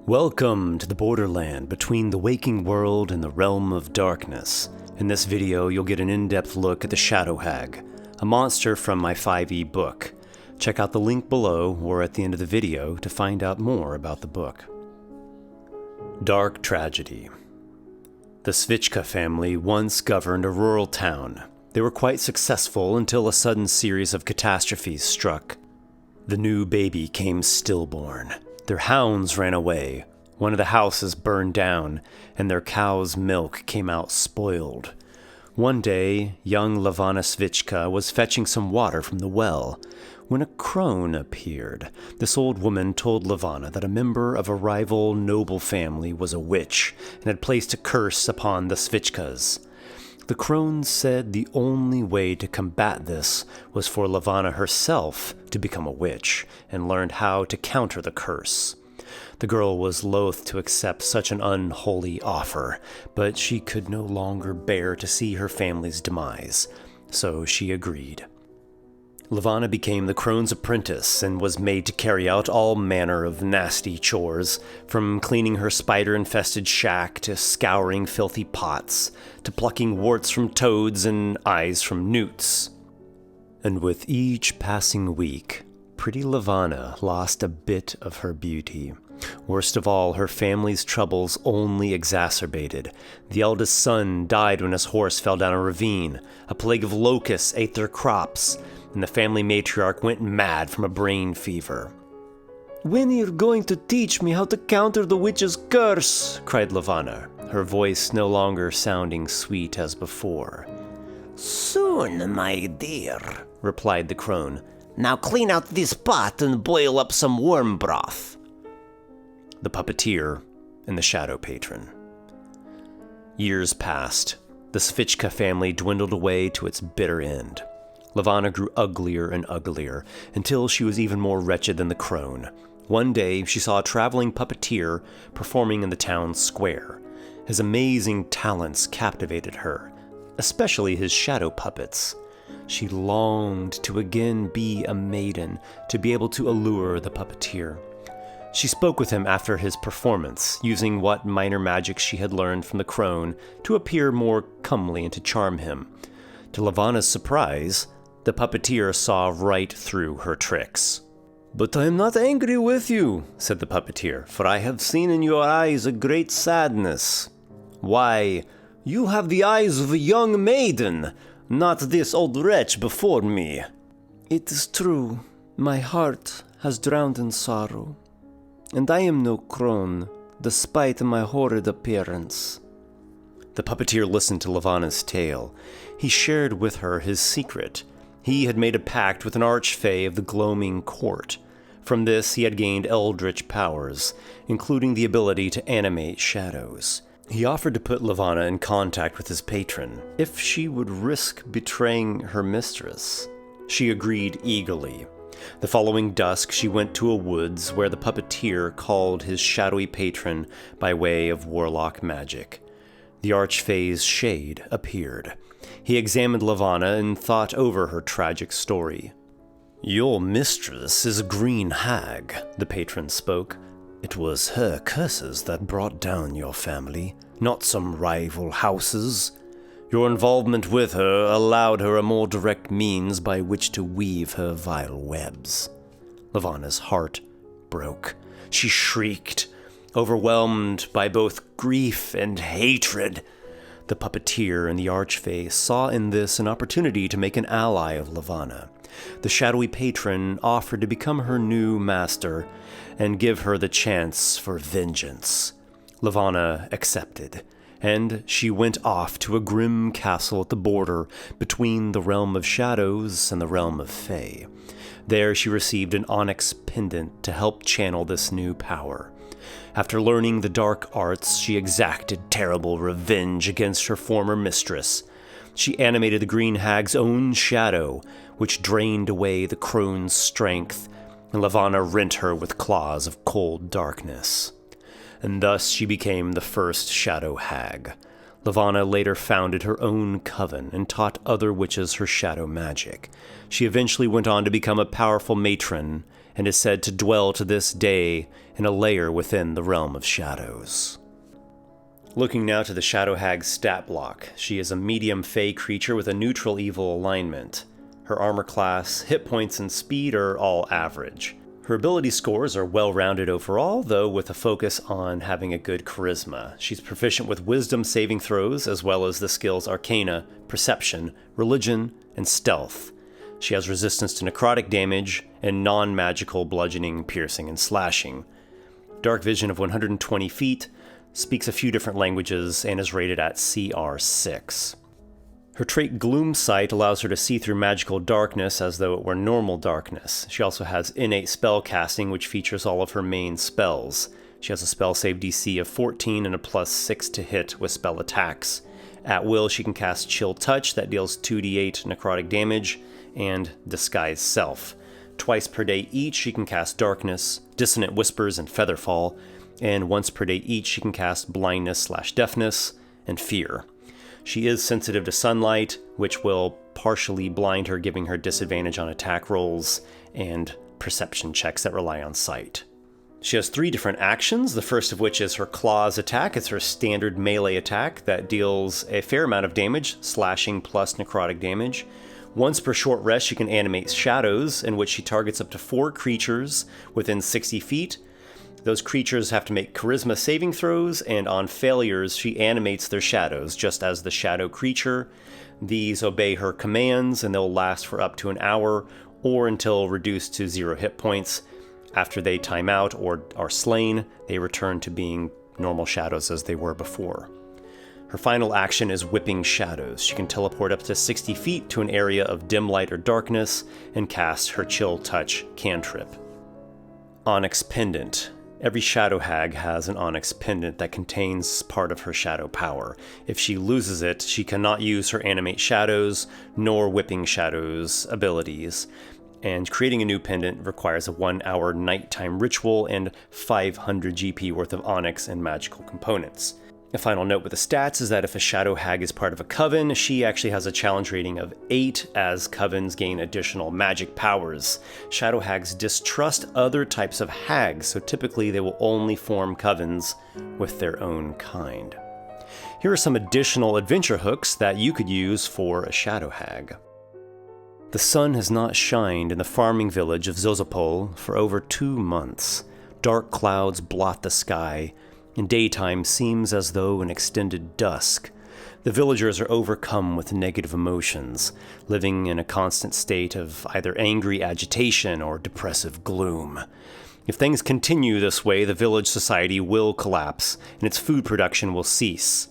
Welcome to the borderland between the waking world and the realm of darkness. In this video, you'll get an in-depth look at the shadowhag, a monster from my 5e book. Check out the link below or at the end of the video to find out more about the book. Dark Tragedy. The Svichka family once governed a rural town. They were quite successful until a sudden series of catastrophes struck. The new baby came stillborn. Their hounds ran away, one of the houses burned down, and their cow's milk came out spoiled. One day, young Levana Svichka was fetching some water from the well, when a crone appeared. This old woman told Levana that a member of a rival noble family was a witch, and had placed a curse upon the Svichkas. The crone said the only way to combat this was for Levana herself to become a witch, and learned how to counter the curse. The girl was loath to accept such an unholy offer, but she could no longer bear to see her family's demise, so she agreed. Levana became the crone's apprentice and was made to carry out all manner of nasty chores, from cleaning her spider-infested shack to scouring filthy pots, to plucking warts from toads and eyes from newts. And with each passing week, pretty Levana lost a bit of her beauty. Worst of all, her family's troubles only exacerbated. The eldest son died when his horse fell down a ravine. A plague of locusts ate their crops, and the family matriarch went mad from a brain fever. "When are you going to teach me how to counter the witch's curse?" cried Levana, her voice no longer sounding sweet as before. "Soon, my dear," replied the crone. "Now clean out this pot and boil up some worm broth." The puppeteer and the shadow patron. Years passed. The Svichka family dwindled away to its bitter end. Levana grew uglier and uglier, until she was even more wretched than the crone. One day, she saw a traveling puppeteer performing in the town square. His amazing talents captivated her, especially his shadow puppets. She longed to again be a maiden, to be able to allure the puppeteer. She spoke with him after his performance, using what minor magic she had learned from the crone to appear more comely and to charm him. To Levana's surprise, the puppeteer saw right through her tricks. "But I am not angry with you," said the puppeteer, "for I have seen in your eyes a great sadness. Why, you have the eyes of a young maiden, not this old wretch before me." "It is true, my heart has drowned in sorrow, and I am no crone, despite my horrid appearance." The puppeteer listened to Levana's tale. He shared with her his secret. He had made a pact with an archfey of the gloaming court. From this, he had gained eldritch powers, including the ability to animate shadows. He offered to put Levana in contact with his patron, if she would risk betraying her mistress. She agreed eagerly. The following dusk, she went to a woods where the puppeteer called his shadowy patron by way of warlock magic. The archfey's shade appeared. He examined Levana and thought over her tragic story. "Your mistress is a green hag," the patron spoke. "It was her curses that brought down your family, not some rival houses. Your involvement with her allowed her a more direct means by which to weave her vile webs." Levana's heart broke. She shrieked, overwhelmed by both grief and hatred. The puppeteer and the archfey saw in this an opportunity to make an ally of Levana. The shadowy patron offered to become her new master and give her the chance for vengeance. Levana accepted, and she went off to a grim castle at the border between the realm of shadows and the realm of Fae. There she received an onyx pendant to help channel this new power. After learning the dark arts, she exacted terrible revenge against her former mistress. She animated the green hag's own shadow, which drained away the crone's strength, and Levana rent her with claws of cold darkness. And thus she became the first shadow hag. Levana later founded her own coven and taught other witches her shadow magic. She eventually went on to become a powerful matron and is said to dwell to this day in a layer within the realm of shadows. Looking now to the shadowhag's stat block, she is a medium fey creature with a neutral evil alignment. Her armor class, hit points, and speed are all average. Her ability scores are well-rounded overall, though with a focus on having a good charisma. She's proficient with wisdom saving throws, as well as the skills Arcana, Perception, Religion, and Stealth. She has resistance to necrotic damage and non-magical bludgeoning, piercing, and slashing. Dark vision of 120 feet, speaks a few different languages, and is rated at CR6. Her trait Gloom Sight allows her to see through magical darkness as though it were normal darkness. She also has innate spell casting, which features all of her main spells. She has a spell save DC of 14 and a +6 to hit with spell attacks. At will, she can cast Chill Touch that deals 2d8 necrotic damage, and Disguise Self. Twice per day each, she can cast Darkness, Dissonant Whispers, and Featherfall, and once per day each, she can cast Blindness/Deafness and Fear. She is sensitive to sunlight, which will partially blind her, giving her disadvantage on attack rolls and perception checks that rely on sight. She has 3 different actions, the first of which is her Claws attack. It's her standard melee attack that deals a fair amount of damage, slashing plus necrotic damage. Once per short rest, she can animate shadows, in which she targets up to 4 creatures within 60 feet. Those creatures have to make charisma saving throws, and on failures, she animates their shadows, just as the shadow creature. These obey her commands, and they'll last for up to an hour, or until reduced to 0 hit points. After they time out or are slain, they return to being normal shadows as they were before. Her final action is Whipping Shadows. She can teleport up to 60 feet to an area of dim light or darkness, and cast her Chill Touch cantrip. Onyx Pendant. Every shadowhag has an onyx pendant that contains part of her shadow power. If she loses it, she cannot use her Animate Shadows nor Whipping Shadows abilities. And creating a new pendant requires a 1-hour nighttime ritual and 500 GP worth of onyx and magical components. A final note with the stats is that if a shadowhag is part of a coven, she actually has a challenge rating of 8, as covens gain additional magic powers. Shadowhags distrust other types of hags, so typically they will only form covens with their own kind. Here are some additional adventure hooks that you could use for a shadowhag. The sun has not shined in the farming village of Zozopol for over 2 months. Dark clouds blot the sky, and daytime seems as though an extended dusk. The villagers are overcome with negative emotions, living in a constant state of either angry agitation or depressive gloom. If things continue this way, the village society will collapse, and its food production will cease.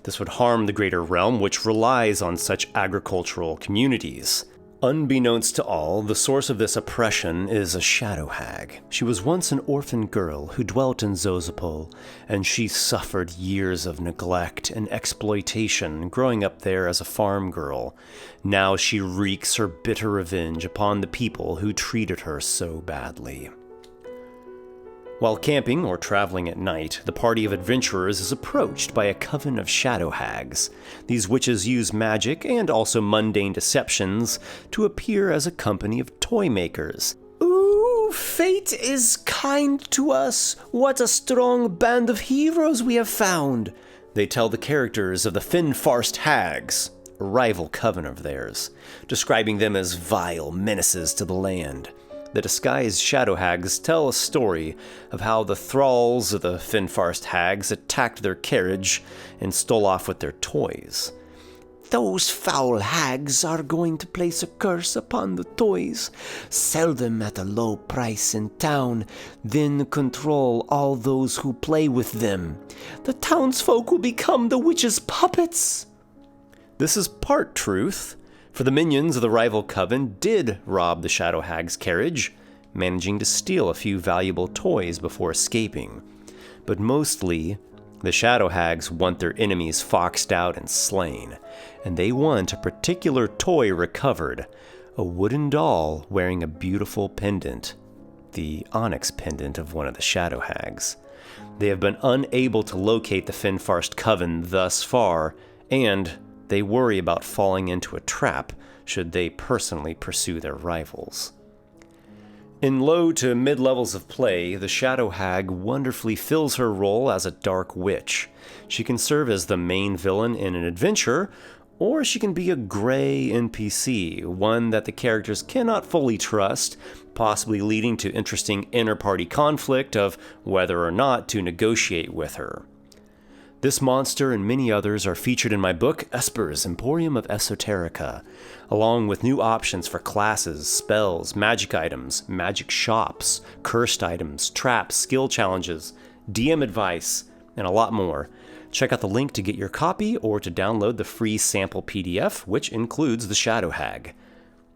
This would harm the greater realm, which relies on such agricultural communities. Unbeknownst to all, the source of this oppression is a shadowhag. She was once an orphan girl who dwelt in Zozopol, and she suffered years of neglect and exploitation growing up there as a farm girl. Now she wreaks her bitter revenge upon the people who treated her so badly. While camping or traveling at night, the party of adventurers is approached by a coven of shadowhags. These witches use magic and also mundane deceptions to appear as a company of toy makers. "Ooh, fate is kind to us. What a strong band of heroes we have found," they tell the characters of the Finfarst hags, a rival coven of theirs, describing them as vile menaces to the land. The disguised shadowhags tell a story of how the thralls of the Finfarst hags attacked their carriage and stole off with their toys. "Those foul hags are going to place a curse upon the toys, sell them at a low price in town, then control all those who play with them. The townsfolk will become the witches' puppets." This is part truth, for the minions of the rival coven did rob the shadowhag's carriage, managing to steal a few valuable toys before escaping. But mostly, the shadowhags want their enemies foxed out and slain, and they want a particular toy recovered, a wooden doll wearing a beautiful pendant, the onyx pendant of one of the shadowhags. They have been unable to locate the Finfarst coven thus far, and they worry about falling into a trap should they personally pursue their rivals. In low to mid levels of play, the shadow hag wonderfully fills her role as a dark witch. She can serve as the main villain in an adventure, or she can be a gray NPC, one that the characters cannot fully trust, possibly leading to interesting inter-party conflict of whether or not to negotiate with her. This monster and many others are featured in my book, Esper's Emporium of Esoterica, along with new options for classes, spells, magic items, magic shops, cursed items, traps, skill challenges, DM advice, and a lot more. Check out the link to get your copy or to download the free sample PDF, which includes the Shadow Hag.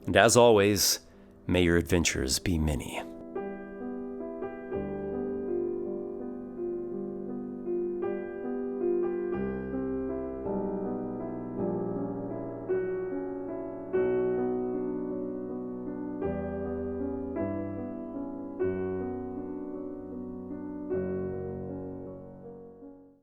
And as always, may your adventures be many.